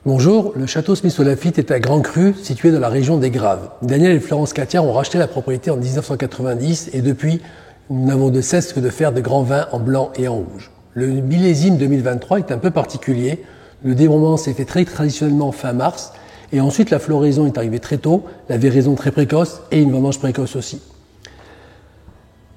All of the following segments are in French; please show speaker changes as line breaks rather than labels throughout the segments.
Bonjour, le château Smith-Lafitte est un grand cru situé dans la région des Graves. Daniel et Florence Catiard ont racheté la propriété en 1990 et depuis, nous n'avons de cesse que de faire de grands vins en blanc et en rouge. Le millésime 2023 est un peu particulier. Le débromement s'est fait très traditionnellement fin mars et ensuite la floraison est arrivée très tôt, la véraison très précoce et une vendange précoce aussi.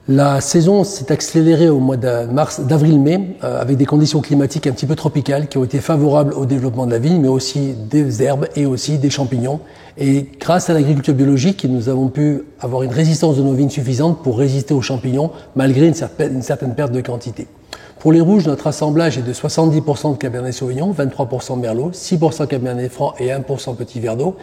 La saison s'est accélérée au mois d'avril-mai avec des conditions climatiques un petit peu tropicales qui ont été favorables au développement de la vigne, mais aussi des herbes et aussi des champignons. Et grâce à l'agriculture biologique, nous avons pu avoir une résistance de nos vignes suffisante pour résister aux champignons malgré une certaine perte de quantité. Pour les rouges, notre assemblage est de 70% de Cabernet Sauvignon, 23% Merlot, 6% Cabernet Franc et 1% Petit Verdot.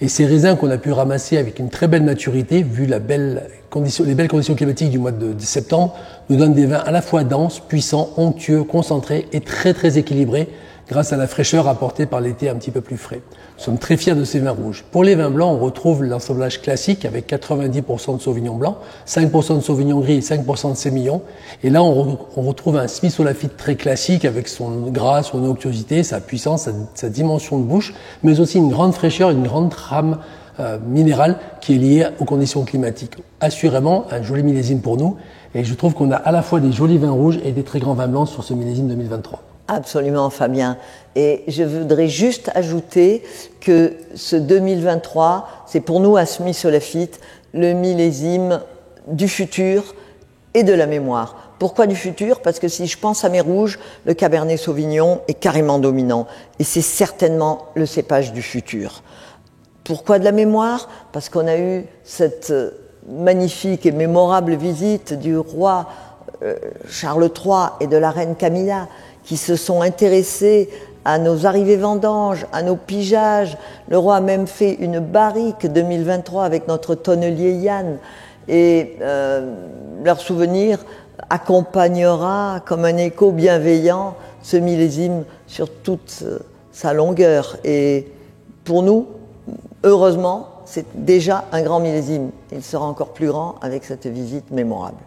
Et ces raisins qu'on a pu ramasser avec une très belle maturité, vu les belles conditions climatiques du mois de septembre, nous donnent des vins à la fois denses, puissants, onctueux, concentrés et très très équilibrés grâce à la fraîcheur apportée par l'été un petit peu plus frais. Nous sommes très fiers de ces vins rouges. Pour les vins blancs, on retrouve l'assemblage classique avec 90% de Sauvignon blanc, 5% de Sauvignon gris et 5% de Sémillon. Et là, on retrouve un Smith-Lafitte très classique avec son gras, son onctuosité, sa puissance, sa dimension de bouche, mais aussi une grande fraîcheur, une grande trame minérale qui est liée aux conditions climatiques. Assurément, un joli millésime pour nous. Et je trouve qu'on a à la fois des jolis vins rouges et des très grands vins blancs sur ce millésime 2023.
Absolument, Fabien. Et je voudrais juste ajouter que ce 2023, c'est pour nous à Smith-Lafitte le millésime du futur et de la mémoire. Pourquoi du futur? Parce que si je pense à mes rouges, le Cabernet Sauvignon est carrément dominant. Et c'est certainement le cépage du futur. Pourquoi de la mémoire? Parce qu'on a eu cette magnifique et mémorable visite du roi Charles III et de la reine Camilla, qui se sont intéressés à nos arrivées vendanges, à nos pigeages. Le roi a même fait une barrique 2023 avec notre tonnelier Yann. Et leur souvenir accompagnera comme un écho bienveillant ce millésime sur toute sa longueur. Et pour nous, heureusement, c'est déjà un grand millésime. Il sera encore plus grand avec cette visite mémorable.